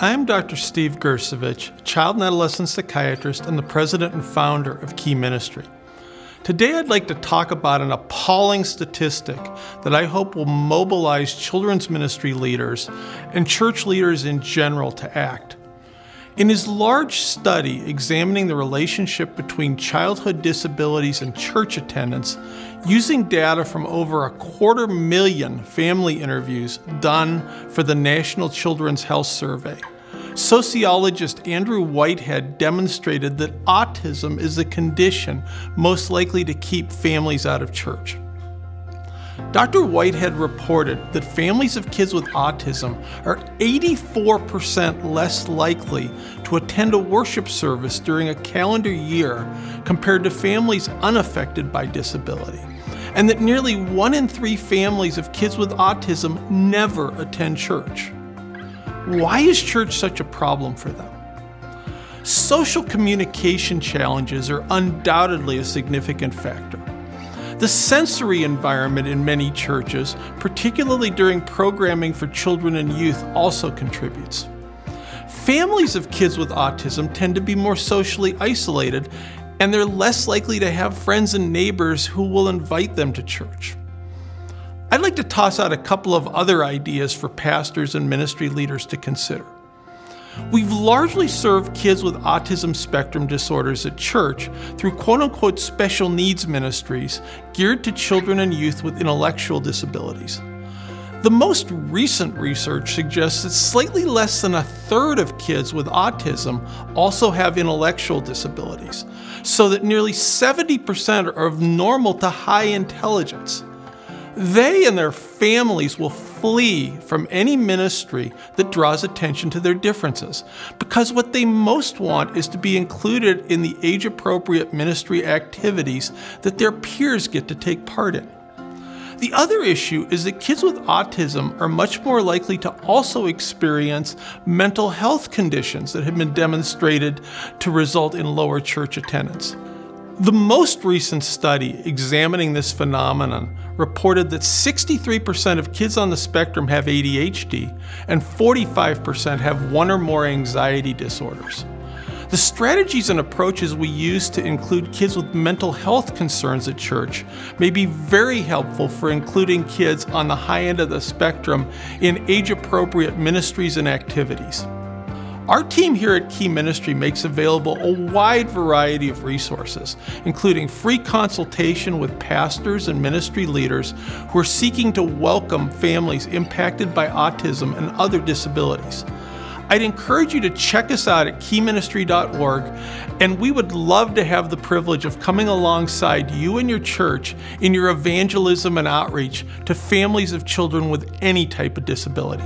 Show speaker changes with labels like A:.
A: I'm Dr. Steve Gersovich, a child and adolescent psychiatrist and the president and founder of Key Ministry. Today I'd like to talk about an appalling statistic that I hope will mobilize children's ministry leaders and church leaders in general to act. In his large study examining the relationship between childhood disabilities and church attendance, using data from over 250,000 family interviews done for the National Children's Health Survey, sociologist Andrew Whitehead demonstrated that autism is the condition most likely to keep families out of church. Dr. Whitehead reported that families of kids with autism are 84% less likely to attend a worship service during a calendar year compared to families unaffected by disability, and that nearly 1 in 3 families of kids with autism never attend church. Why is church such a problem for them? Social communication challenges are undoubtedly a significant factor. The sensory environment in many churches, particularly during programming for children and youth, also contributes. Families of kids with autism tend to be more socially isolated, and they're less likely to have friends and neighbors who will invite them to church. I'd like to toss out a couple of other ideas for pastors and ministry leaders to consider. We've largely served kids with autism spectrum disorders at church through quote-unquote special needs ministries geared to children and youth with intellectual disabilities. The most recent research suggests that slightly less than 1/3 of kids with autism also have intellectual disabilities, so that nearly 70% are of normal to high intelligence. They and their families will flee from any ministry that draws attention to their differences, because what they most want is to be included in the age-appropriate ministry activities that their peers get to take part in. The other issue is that kids with autism are much more likely to also experience mental health conditions that have been demonstrated to result in lower church attendance. The most recent study examining this phenomenon reported that 63% of kids on the spectrum have ADHD and 45% have 1 or more anxiety disorders. The strategies and approaches we use to include kids with mental health concerns at church may be very helpful for including kids on the high end of the spectrum in age-appropriate ministries and activities. Our team here at Key Ministry makes available a wide variety of resources, including free consultation with pastors and ministry leaders who are seeking to welcome families impacted by autism and other disabilities. I'd encourage you to check us out at keyministry.org, and we would love to have the privilege of coming alongside you and your church in your evangelism and outreach to families of children with any type of disability.